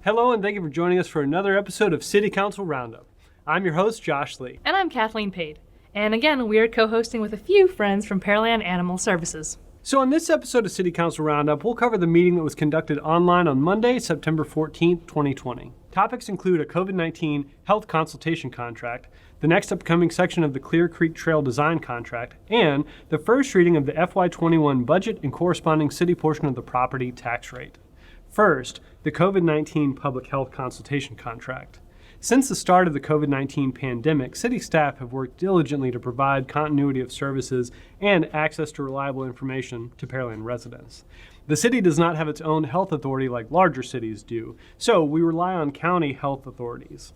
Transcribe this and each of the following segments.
Hello, and thank you for joining us for another episode of City Council Roundup. I'm your host, Josh Lee. And I'm Kathleen Pade. And again, we are co-hosting with a few friends from Pearland Animal Services. So on this episode of City Council Roundup, we'll cover the meeting that was conducted online on Monday, September 14th, 2020. Topics include a COVID-19 health consultation contract, the next upcoming section of the Clear Creek Trail design contract, and the first reading of the FY21 budget and corresponding city portion of the property tax rate. First, the COVID-19 Public Health Consultation contract. Since the start of the COVID-19 pandemic, city staff have worked diligently to provide continuity of services and access to reliable information to Pearland residents. The city does not have its own health authority like larger cities do, so we rely on county health authorities.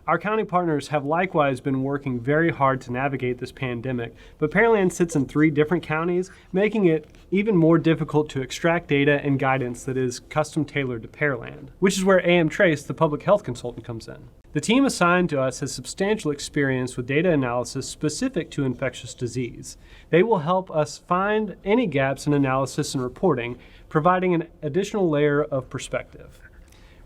Our county partners have likewise been working very hard to navigate this pandemic, but Pearland sits in 3 different counties, making it even more difficult to extract data and guidance that is custom tailored to Pearland, which is where AM Trace, the public health consultant, comes in. The team assigned to us has substantial experience with data analysis specific to infectious disease. They will help us find any gaps in analysis and reporting, providing an additional layer of perspective.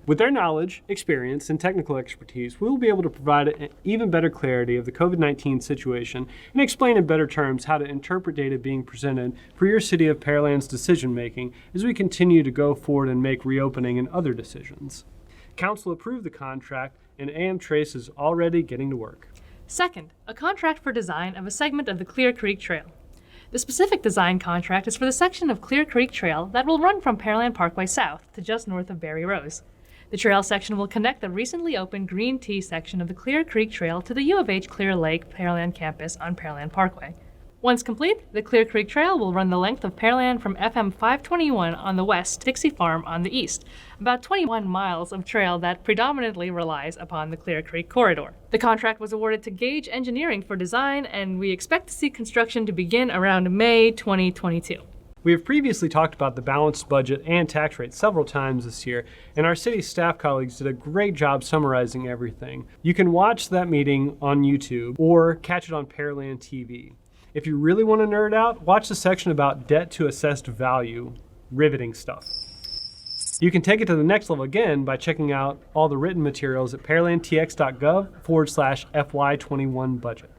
With their knowledge, experience, and technical expertise, we will be able to provide an even better clarity of the COVID-19 situation and explain in better terms how to interpret data being presented for your City of Pearland's decision-making as we continue to go forward and make reopening and other decisions. Council approved the contract, and AM Trace is already getting to work. Second, a contract for design of a segment of the Clear Creek Trail. The specific design contract is for the section of Clear Creek Trail that will run from Pearland Parkway south to just north of Berry Rose. The trail section will connect the recently opened Green Tea section of the Clear Creek Trail to the U of H Clear Lake Pearland campus on Pearland Parkway. Once complete, the Clear Creek Trail will run the length of Pearland from FM 521 on the west to Dixie Farm on the east, about 21 miles of trail that predominantly relies upon the Clear Creek corridor. The contract was awarded to Gage Engineering for design, and we expect to see construction to begin around May 2022. We have previously talked about the balanced budget and tax rate several times this year, and our city staff colleagues did a great job summarizing everything. You can watch that meeting on YouTube or catch it on Pearland TV. If you really want to nerd out, watch the section about debt to assessed value. Riveting stuff. You can take it to the next level again by checking out all the written materials at pearlandtx.gov/FY21 budget.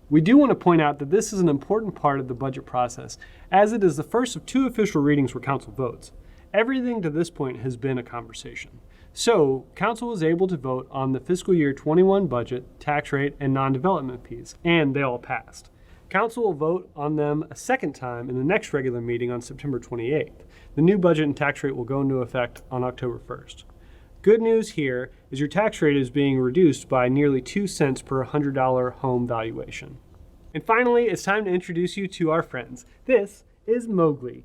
We do want to point out that this is an important part of the budget process, as it is the first of 2 official readings where council votes. Everything to this point has been a conversation. So, council was able to vote on the fiscal year 21 budget, tax rate, and non-development fees, and they all passed. Council will vote on them a second time in the next regular meeting on September 28th. The new budget and tax rate will go into effect on October 1st. Good news here is your tax rate is being reduced by nearly 2 cents per $100 home valuation. And finally, it's time to introduce you to our friends. This is Mowgli.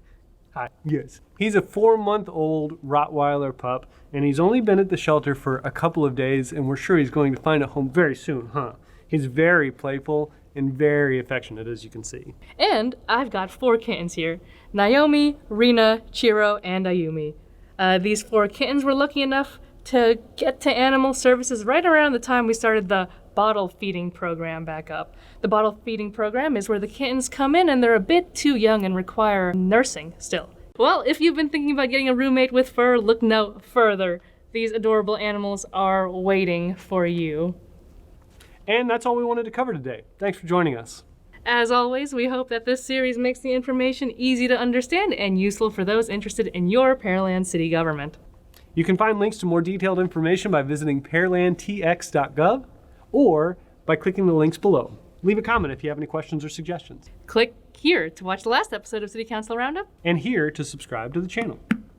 Hi, yes. He's a 4-month-old Rottweiler pup, and he's only been at the shelter for a couple of days, and we're sure he's going to find a home very soon, huh? He's very playful and very affectionate, as you can see. And I've got 4 kittens here: Naomi, Rena, Chiro, and Ayumi. These 4 kittens were lucky enough to get to animal services right around the time we started the bottle feeding program back up. The bottle feeding program is where the kittens come in and they're a bit too young and require nursing still. Well, if you've been thinking about getting a roommate with fur, look no further. These adorable animals are waiting for you. And that's all we wanted to cover today. Thanks for joining us. As always, we hope that this series makes the information easy to understand and useful for those interested in your Pearland city government. You can find links to more detailed information by visiting pearlandtx.gov or by clicking the links below. Leave a comment if you have any questions or suggestions. Click here to watch the last episode of City Council Roundup. And here to subscribe to the channel.